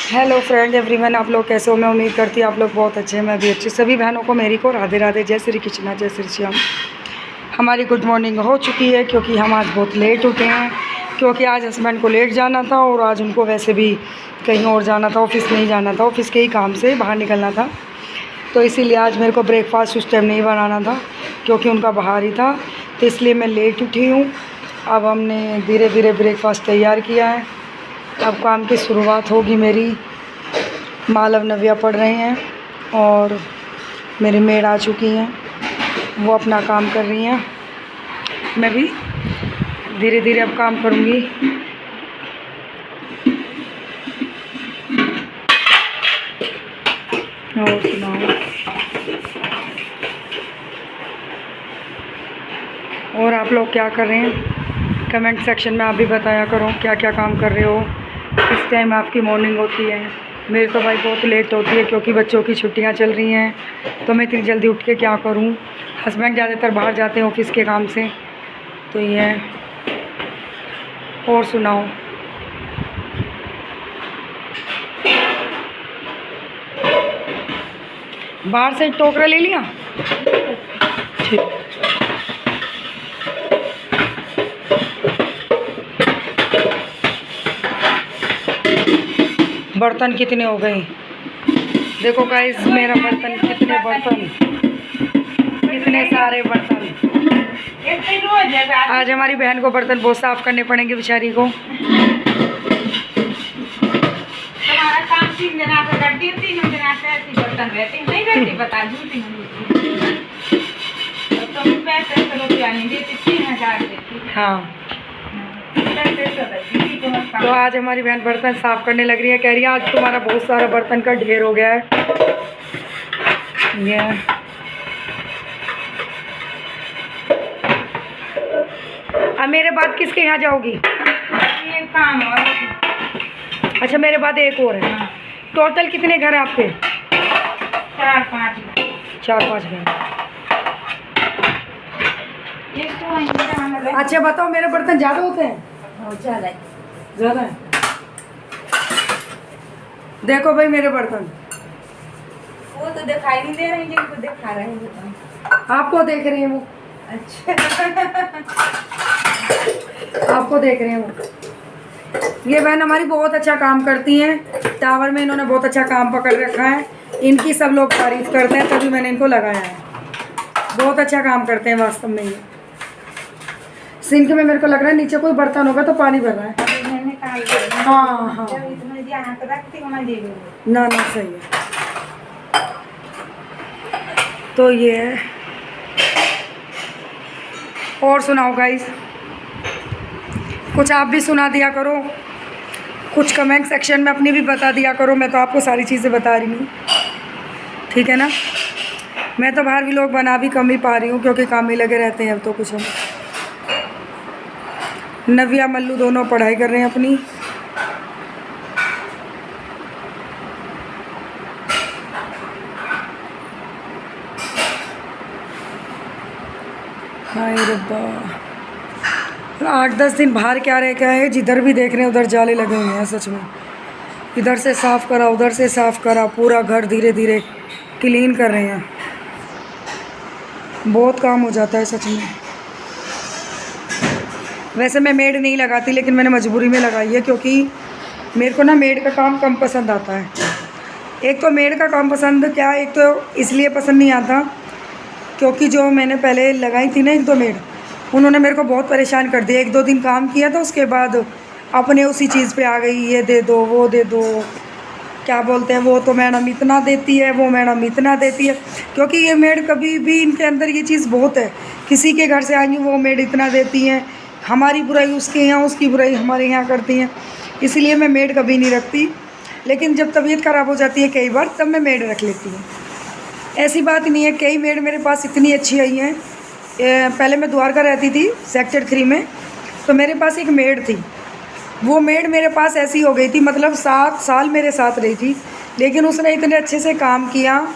Hello friend everyone, आप लोग कैसे हो? मैं उम्मीद करती हूँ आप लोग बहुत अच्छे हैं। मैं भी अच्छी। सभी बहनों को मेरी को राधे राधे। जय श्री कृष्णा, जय श्री श्याम। हमारी गुड मॉर्निंग हो चुकी है क्योंकि हम आज बहुत लेट उठे हैं, क्योंकि आज हस्बैंड को लेट जाना था और आज उनको वैसे भी कहीं और जाना था, ऑफिस नहीं जाना था, ऑफिस के ही काम से बाहर निकलना था। तो इसीलिए आज मेरे को ब्रेकफास्ट उस टाइम नहीं बनाना था क्योंकि उनका बाहर ही था, तो इसलिए मैं लेट उठी हूँ। अब हमने धीरे धीरे ब्रेकफास्ट तैयार किया है। अब काम की शुरुआत होगी मेरी। मालव नव्या पढ़ रहे हैं और मेरी मेड आ चुकी हैं, वो अपना काम कर रही हैं। मैं भी धीरे धीरे अब काम करूँगी। और सुनाओ, और आप लोग क्या कर रहे हैं? कमेंट सेक्शन में आप भी बताया करो क्या क्या काम कर रहे हो, किस टाइम आपकी मॉर्निंग होती है। मेरी तो भाई बहुत लेट होती है क्योंकि बच्चों की छुट्टियां चल रही हैं, तो मैं इतनी जल्दी उठ के क्या करूं। हस्बैंड ज़्यादातर बाहर जाते हैं ऑफिस के काम से, तो ये है। और सुनाओ, बाहर से टोकरा ले लिया? ठीक। बर्तन कितने हो गए देखो गाइस, मेरा बर्तन कितने सारे बर्तन। आज हमारी बहन को बर्तन बहुत साफ़ करने पड़ेंगे बेचारी को। तुम्हारा काम 3 जना से करती हूँ, 3 जना से ऐसी बर्तन रहती नहीं रहती, बता झूठी तुम पैसे रुपया नहीं देती, 3000 देती। हाँ, तो आज हमारी बहन बर्तन साफ़ करने लग रही है। कह रही है आज तुम्हारा बहुत सारा बर्तन का ढेर हो गया है। ये अब मेरे बाद किसके यहाँ जाओगी? ये काम और अच्छा, मेरे बाद एक और है। टोटल कितने घर हैं आपके? 4-5 घर। अच्छा बताओ, मेरे बर्तन ज़्यादा होते हैं? ज़्यादा है। देखो भाई मेरे बर्तन, वो तो दिखाई नहीं दे रहे हैं, जिनको दिखा रहे हैं। आपको देख रही है वो। अच्छा आपको देख रहे हैं वो। ये बहन हमारी बहुत अच्छा काम करती हैं। टावर में इन्होंने बहुत अच्छा काम पकड़ रखा है। इनकी सब लोग तारीफ़ करते हैं, तभी मैंने इनको लगाया है। बहुत अच्छा काम करते हैं वास्तव में। ये सिंक में मेरे को लग रहा है नीचे कोई बर्तन होगा तो पानी भर रहा है। हाँ हाँ, ना ना सही है। तो ये है। और सुनाओ गाइस, कुछ आप भी सुना दिया करो, कुछ कमेंट सेक्शन में अपनी भी बता दिया करो। मैं तो आपको सारी चीज़ें बता रही हूँ, ठीक है ना। मैं तो बाहर भी लोग बना भी कम ही पा रही हूँ क्योंकि काम ही लगे रहते हैं। अब तो कुछ हम नव्या मल्लू दोनों पढ़ाई कर रहे हैं अपनी। हाय रब्बा, 8-10 दिन बाहर क्या रह गया है, जिधर भी देख रहे हैं उधर जाले लगे हुए हैं सच में। इधर से साफ़ करा, उधर से साफ़ करा, पूरा घर धीरे धीरे क्लीन कर रहे हैं। बहुत काम हो जाता है सच में। वैसे मैं मेड नहीं लगाती, लेकिन मैंने मजबूरी में लगाई है क्योंकि मेरे को ना मेड का काम कम पसंद आता है। एक तो मेड का काम पसंद क्या, एक तो इसलिए पसंद नहीं आता क्योंकि जो मैंने पहले लगाई थी ना 1-2 मेड, उन्होंने मेरे को बहुत परेशान कर दिया। 1-2 दिन काम किया था, उसके बाद अपने उसी चीज़ पे आ गई, ये दे दो, वो दे दो, क्या बोलते हैं, वो तो मैडम इतना देती है, वो मैडम इतना देती है। क्योंकि ये मेड कभी भी, इनके अंदर ये चीज़ बहुत है, किसी के घर से आएंगी वो मेड इतना देती हैं, हमारी बुराई उसके यहाँ, उसकी बुराई हमारे यहाँ करती हैं। इसलिए मैं मेड कभी नहीं रखती। लेकिन जब तबीयत ख़राब हो जाती है कई बार, तब मैं मेड रख लेती हूँ। ऐसी बात नहीं है। कई मेड मेरे पास इतनी अच्छी आई हैं। पहले मैं द्वारका रहती थी सेक्टर 3 में, तो मेरे पास एक मेड थी। वो मेड मेरे पास ऐसी हो गई थी, मतलब 7 साल मेरे साथ रही थी, लेकिन उसने इतने अच्छे से काम किया,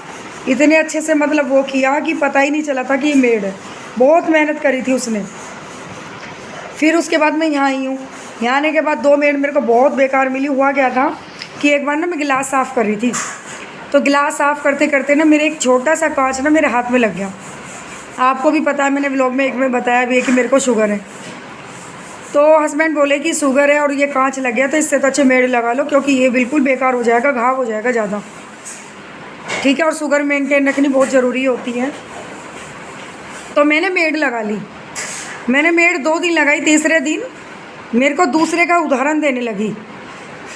इतने अच्छे से मतलब वो किया कि पता ही नहीं चला था कि ये मेड है। बहुत मेहनत करी थी उसने। फिर उसके बाद मैं यहाँ आई हूँ। यहाँ आने के बाद 2 मिनट मेरे को बहुत बेकार मिली। हुआ क्या था कि एक बार ना मैं गिलास साफ़ कर रही थी, तो गिलास साफ़ करते करते ना मेरे एक छोटा सा कांच ना मेरे हाथ में लग गया। आपको भी पता है, मैंने व्लॉग में एक में बताया भी है कि मेरे को शुगर है। तो हस्बैंड बोले कि शुगर है और ये कांच लग गया तो इससे तो अच्छे मेड लगा लो, क्योंकि ये बिल्कुल बेकार हो जाएगा, घाव हो जाएगा ज़्यादा। ठीक है, और शुगर मेंटेन रखनी बहुत ज़रूरी होती है। तो मैंने मेड लगा ली। मैंने मेड 2 दिन लगाई, तीसरे दिन मेरे को दूसरे का उदाहरण देने लगी।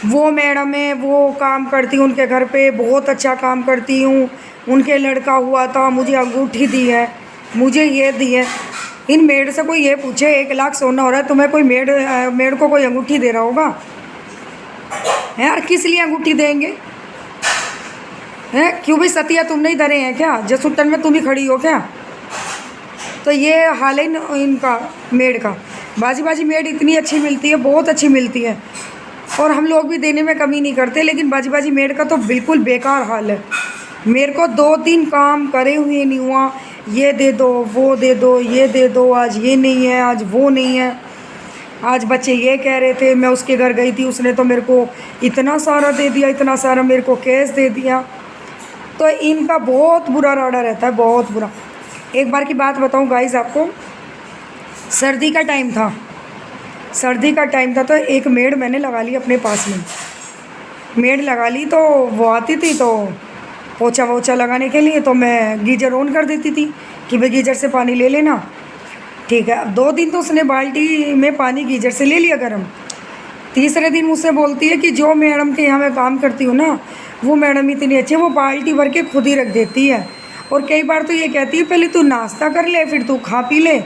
वो मैडम है, वो काम करती हूँ उनके घर पे, बहुत अच्छा काम करती हूँ, उनके लड़का हुआ था, मुझे अंगूठी दी है, मुझे ये दी है। इन मेड से कोई ये पूछे 1 लाख सोना हो रहा है, तुम्हें कोई मेड को कोई अंगूठी दे रहा होगा? है यार, किस लिए अंगूठी देंगे? हैं क्यों भाई, सतिया तुम नहीं धरे हैं क्या? जसूटन में तुम ही खड़ी हो क्या? तो ये हाल है इनका मेड का। बाजी बाजी मेड इतनी अच्छी मिलती है, बहुत अच्छी मिलती है, और हम लोग भी देने में कमी नहीं करते, लेकिन बाजी बाजी मेड का तो बिल्कुल बेकार हाल है। मेरे को 2-3 काम करे हुए नहीं हुआ, ये दे दो, वो दे दो, ये दे दो, आज ये नहीं है, आज वो नहीं है, आज बच्चे ये कह रहे थे, मैं उसके घर गई थी, उसने तो मेरे को इतना सारा दे दिया, इतना सारा मेरे को कैश दे दिया। तो इनका बहुत बुरा राडा रहता है, बहुत बुरा। एक बार की बात बताऊं गाइस आपको, सर्दी का टाइम था, तो एक मेड मैंने लगा ली अपने पास में। मेड लगा ली तो वो आती थी तो पोछा वोछा लगाने के लिए, तो मैं गीजर ऑन कर देती थी कि भाई गीजर से पानी ले लेना। ठीक है, अब 2 दिन तो उसने बाल्टी में पानी गीजर से ले लिया गर्म। तीसरे दिन मुझसे बोलती है कि जो मैडम के यहाँ मैं काम करती हूँ ना, वो मैडम इतनी अच्छी है, वो बाल्टी भर के खुद ही रख देती है। और कई बार तो ये कहती है पहले तू नाश्ता कर ले, फिर तू खा पी ले,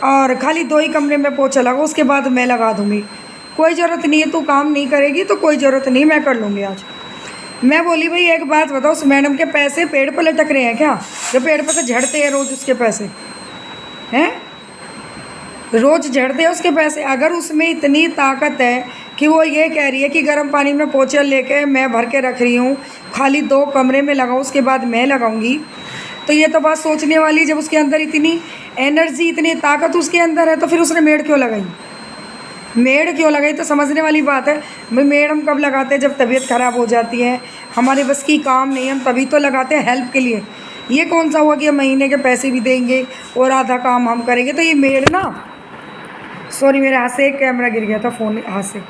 और खाली 2 ही कमरे में पोछा लगा, उसके बाद मैं लगा दूँगी। कोई ज़रूरत नहीं है, तू काम नहीं करेगी तो कोई ज़रूरत नहीं, मैं कर लूँगी आज। मैं बोली भाई एक बात बताओ, उस मैडम के पैसे पेड़ पर लटक रहे हैं क्या? जो पेड़ पर से झड़ते हैं रोज़ उसके पैसे हैं, रोज़ झड़ते हैं उसके पैसे। अगर उसमें इतनी ताकत है कि वो ये कह रही है कि गर्म पानी में पोछा लेके मैं भर के रख रही हूँ, खाली 2 कमरे में लगाऊँ, उसके बाद मैं लगाऊंगी, तो ये तो बात सोचने वाली। जब उसके अंदर इतनी एनर्जी, इतनी ताकत उसके अंदर है, तो फिर उसने मेड क्यों लगाई? मेड क्यों लगाई? तो समझने वाली बात है भाई। मेड हम कब लगाते हैं? जब तबीयत ख़राब हो जाती है, हमारे बस की काम नहीं, हम तभी तो लगाते हैं, हेल्प के लिए। ये कौन सा हुआ कि हम महीने के पैसे भी देंगे और आधा काम हम करेंगे? तो ये मेड ना, सॉरी मेरे हाथ से एक कैमरा गिर गया था, फ़ोन हाथ से।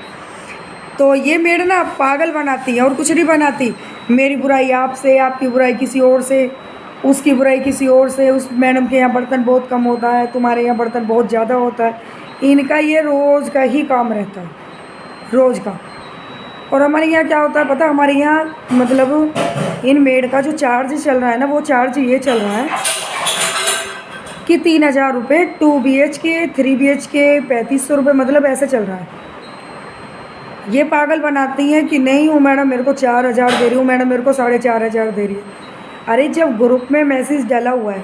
तो ये मेड ना पागल बनाती है और कुछ नहीं बनाती। मेरी बुराई आपसे, आपकी बुराई किसी और से, उसकी बुराई किसी और से, उस मैडम के यहाँ बर्तन बहुत कम होता है, तुम्हारे यहाँ बर्तन बहुत ज़्यादा होता है। इनका ये रोज़ का ही काम रहता है, रोज़ का। और हमारे यहाँ क्या होता है पता? हमारे यहाँ मतलब इन मेड का जो चार्ज चल रहा है ना, वो चार्ज ये चल रहा है कि 3000 रुपये 2 BHK, 3 BHK 3500 रुपये, मतलब ऐसे चल रहा है। ये पागल बनाती हैं कि नहीं हूँ मैडम, मेरे को 4000 दे रही हूँ, मैडम मेरे को 4500 दे रही है। अरे जब ग्रुप में मैसेज डाला हुआ है,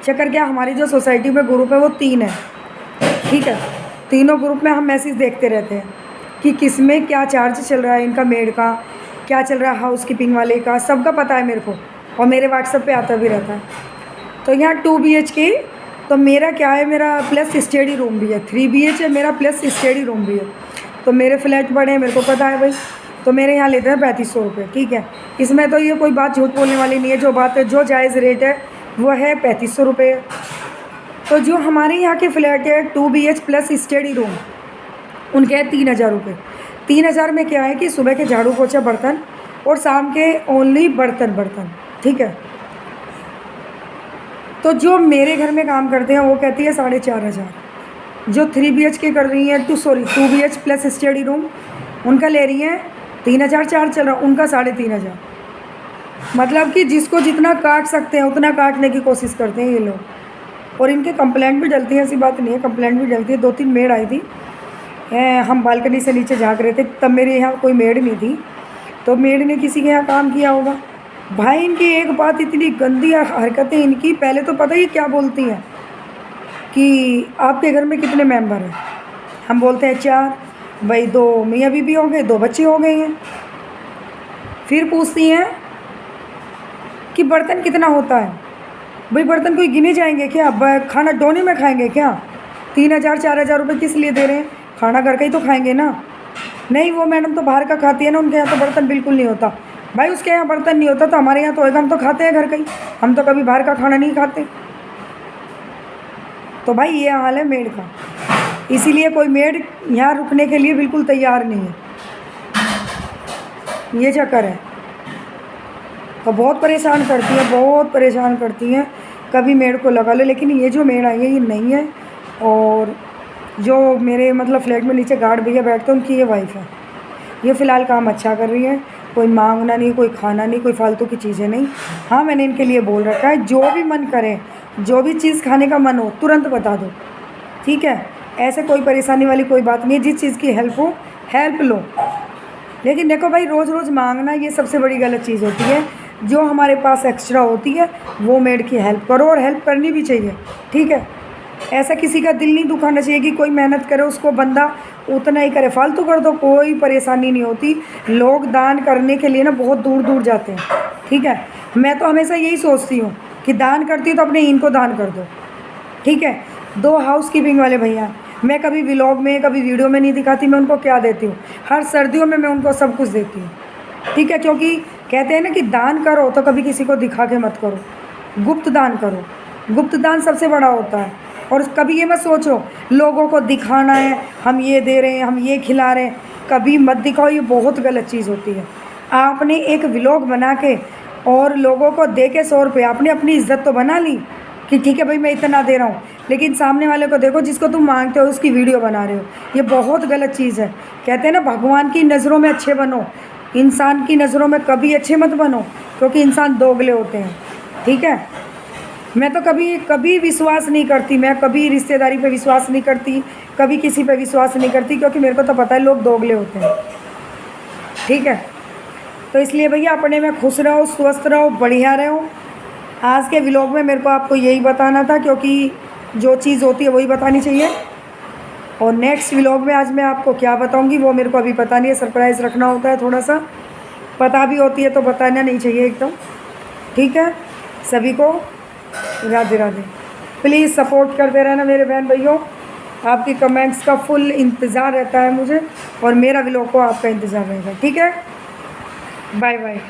चक्कर क्या, हमारी जो सोसाइटी में ग्रुप है वो 3 है, ठीक है, तीनों ग्रुप में हम मैसेज देखते रहते हैं कि किस में क्या चार्ज चल रहा है, इनका मेड का क्या चल रहा है, हाउस कीपिंग वाले का, सबका पता है मेरे को, और मेरे व्हाट्सएप पे आता भी रहता है। तो यहाँ 2 BHK, तो मेरा क्या है, मेरा प्लस स्टडी रूम भी है, 3 BH है मेरा, प्लस स्टडी रूम भी है। तो मेरे फ्लैट बड़े हैं, मेरे को पता है भाई। तो मेरे यहाँ लेते हैं 3500 रुपये, ठीक है। इसमें तो ये कोई बात झूठ बोलने वाली नहीं है, जो बात है, जो जायज़ रेट है वो है 3500 रुपये। तो जो हमारे यहाँ के फ्लैट है 2 BH प्लस स्टडी रूम, उनके हैं 3000 रुपये। 3000 में क्या है कि सुबह के झाड़ू पोछा बर्तन और शाम के ओनली बर्तन, ठीक है। तो जो मेरे घर में काम करते हैं वो कहती है 4500। जो 3 BHK कर रही हैं, 2 BH प्लस स्टडी रूम, उनका ले रही हैं 3000 चार्ज चल रहा, उनका 3500। मतलब कि जिसको जितना काट सकते हैं उतना काटने की कोशिश करते हैं ये लोग। और इनके कंप्लेंट भी डलती है, ऐसी बात नहीं है, कंप्लेंट भी डलती है। 2-3 मेड आई थी, हम बालकनी से नीचे झाँक रहे थे, तब मेरे यहाँ कोई मेड नहीं थी, तो मेड ने किसी के यहाँ काम किया होगा। भाई इनकी एक बात, इतनी गंदी हरकतें इनकी। पहले तो पता ही क्या बोलती हैं कि आपके घर में कितने मेंबर हैं? हम बोलते हैं 4, भाई 2 मियाँ बीबी हो गए, 2 बच्चे हो गए हैं। फिर पूछती हैं कि बर्तन कितना होता है? भाई बर्तन कोई गिने जाएंगे क्या? खाना डोने में खाएंगे क्या? 3000 4000 रुपये किस लिए दे रहे हैं? खाना घर का ही तो खाएंगे ना। नहीं, वो मैडम तो बाहर का खाती है ना, उनके यहाँ तो बर्तन बिल्कुल नहीं होता। भाई उसके यहाँ बर्तन नहीं होता तो हमारे यहाँ तो होएगा, हम तो खाते हैं घर का ही, हम तो कभी बाहर का खाना नहीं खाते। तो भाई ये हाल है मेड का, इसीलिए कोई मेड यहाँ रुकने के लिए बिल्कुल तैयार नहीं है, ये चक्कर है। तो बहुत परेशान करती है, बहुत परेशान करती हैं, कभी मेड को लगा लो। लेकिन ये जो मेड आई है ये नहीं है, और जो मेरे मतलब फ्लैट में नीचे गार्ड भैया बैठते हैं उनकी ये वाइफ है। ये फ़िलहाल काम अच्छा कर रही है, कोई मांगना नहीं, कोई खाना नहीं, कोई फालतू की चीज़ें नहीं। हाँ, मैंने इनके लिए बोल रखा है, जो भी मन करे, जो भी चीज़ खाने का मन हो तुरंत बता दो, ठीक है। ऐसे कोई परेशानी वाली कोई बात नहीं है, जिस चीज़ की हेल्प हो हेल्प लो। लेकिन देखो भाई, रोज़ रोज़ मांगना ये सबसे बड़ी गलत चीज़ होती है। जो हमारे पास एक्स्ट्रा होती है वो मेड की हेल्प करो, और हेल्प करनी भी चाहिए, ठीक है। ऐसा किसी का दिल नहीं दुखाना चाहिए कि कोई मेहनत करे उसको बंदा उतना ही करे, फालतू कर दो, कोई परेशानी नहीं होती। लोग दान करने के लिए ना बहुत दूर दूर जाते हैं, ठीक है। मैं तो हमेशा यही सोचती हूँ कि दान करती हूँ तो अपने इनको दान कर दो, ठीक है। 2 हाउस कीपिंग वाले भैया, मैं कभी व्लॉग में कभी वीडियो में नहीं दिखाती मैं उनको क्या देती हूँ। हर सर्दियों में मैं उनको सब कुछ देती हूँ, ठीक है। क्योंकि कहते हैं ना कि दान करो तो कभी किसी को दिखा के मत करो, गुप्त दान करो, गुप्त दान सबसे बड़ा होता है। और कभी ये मत सोचो लोगों को दिखाना है, हम ये दे रहे हैं, हम ये खिला रहे हैं, कभी मत दिखाओ, ये बहुत गलत चीज़ होती है। आपने एक व्लॉग बना के और लोगों को दे के 100 रुपये, आपने अपनी इज्जत तो बना ली कि ठीक है भाई मैं इतना दे रहा हूँ, लेकिन सामने वाले को देखो जिसको तुम मांगते हो उसकी वीडियो बना रहे हो, ये बहुत गलत चीज़ है। कहते हैं ना भगवान की नज़रों में अच्छे बनो, इंसान की नज़रों में कभी अच्छे मत बनो, क्योंकि इंसान दोगले होते हैं, ठीक है। मैं तो कभी कभी विश्वास नहीं करती, मैं कभी रिश्तेदारी पे विश्वास नहीं करती, कभी किसी पे विश्वास नहीं करती, क्योंकि मेरे को तो पता है लोग दोगले होते हैं, ठीक है। तो इसलिए भैया अपने में खुश रहो, स्वस्थ रहो, बढ़िया रहो। आज के व्लॉग में मेरे को आपको यही बताना था, क्योंकि जो चीज़ होती है वही बतानी चाहिए। और नेक्स्ट व्लॉग में आज मैं आपको क्या बताऊंगी वो मेरे को अभी पता नहीं है, सरप्राइज़ रखना होता है थोड़ा सा, पता भी होती है तो बताना नहीं चाहिए एकदम, ठीक है। सभी को राधे राधे। प्लीज़ सपोर्ट करते रहना मेरे बहन भाइयों, आपकी कमेंट्स का फुल इंतज़ार रहता है मुझे, और मेरा व्लॉग को आपका इंतज़ार रहेगा, ठीक है। Bye bye.